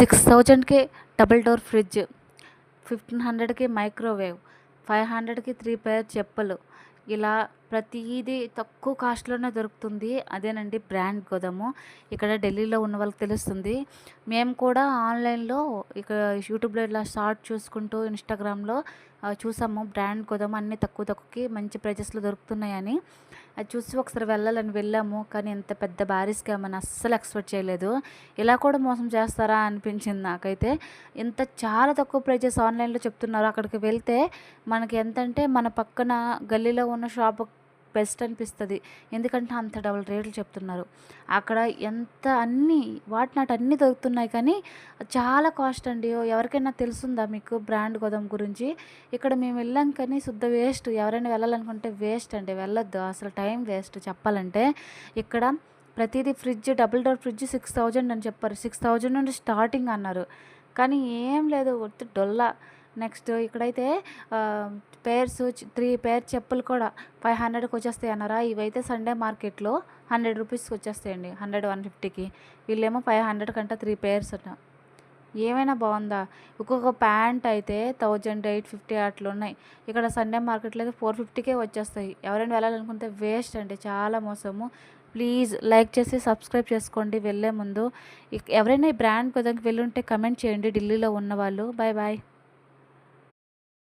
6000కి double door fridge, 1500కి microwave, 500కి 3 పేర్ చెప్పులు. ఇలా ప్రతీదీ తక్కువ కాస్ట్‌లోనే దొరుకుతుంది. అదేనండి బ్రాండ్ గోదాము. ఇక్కడ ఢిల్లీలో ఉన్న వాళ్ళకి తెలుస్తుంది. మేము కూడా ఆన్‌లైన్‌లో ఇక యూట్యూబ్‌లో ఇలా షార్ట్ చూసుకుంటూ ఇన్‌స్టాగ్రామ్‌లో చూసాము బ్రాండ్ గోదాము అన్నీ తక్కువకి మంచి ప్రైజెస్‌లో దొరుకుతున్నాయని. అది చూసి ఒకసారి వెళ్ళాలని వెళ్ళాము. కానీ ఇంత పెద్ద భారీ స్కామ్ అని అస్సలు ఎక్స్‌పెక్ట్ చేయలేదు. ఇలా కూడా మోసం చేస్తారా అనిపించింది నాకైతే. చాలా తక్కువ ప్రైజెస్ ఆన్‌లైన్‌లో చెప్తున్నారు. అక్కడికి వెళ్తే మనకి ఎంతంటే మన పక్కన గల్లీలో ఉన్న షాపు బెస్ట్ అనిపిస్తది. ఎందుకంటే అంత డబుల్ రేట్లు చెప్తున్నారు. అక్కడ ఎంత వాటినాటి అన్నీ దొరుకుతున్నాయి కానీ చాలా కాస్ట్ అండి. ఎవరికైనా తెలుసుందా మీకు బ్రాండ్ గోదాం గురించి? ఇక్కడ మేము వెళ్ళాం కానీ శుద్ధ వేస్ట్. ఎవరైనా వెళ్ళాలనుకుంటే వేస్ట్ అండి. వెళ్ళొద్దు. అసలు టైం వేస్ట్ చెప్పాలంటే. ఇక్కడ ప్రతీదీ డబుల్ డోర్ ఫ్రిడ్జ్ 6000 అని చెప్పారు. 6000 నుండి స్టార్టింగ్ అన్నారు. కానీ ఏం లేదు ఉత్తి డొల్ల. నెక్స్ట్ ఇక్కడైతే పేర్స్ 3 పేర్ చెప్పులు కూడా 500కి వచ్చేస్తాయి అన్నారా. ఇవైతే సండే మార్కెట్లో 100 రూపీస్కి వచ్చేస్తాయండి. 100, 150కి. వీళ్ళేమో 500 కంట 3 పేర్స్ అట. ఏమైనా బాగుందా? ఒక్కొక్క ప్యాంట్ అయితే 1850 అట్లా ఉన్నాయి. ఇక్కడ సండే మార్కెట్లో అయితే 450కే వచ్చేస్తాయి. ఎవరైనా వెళ్ళాలనుకుంటే వేస్ట్ అండి. చాలా మోసము. ప్లీజ్ లైక్ చేసి సబ్స్క్రైబ్ చేసుకోండి వెళ్ళే ముందు. ఎవరైనా ఈ బ్రాండ్ గోదాంకి వెళ్ళుంటే కమెంట్ చేయండి ఢిల్లీలో ఉన్నవాళ్ళు. Bye bye.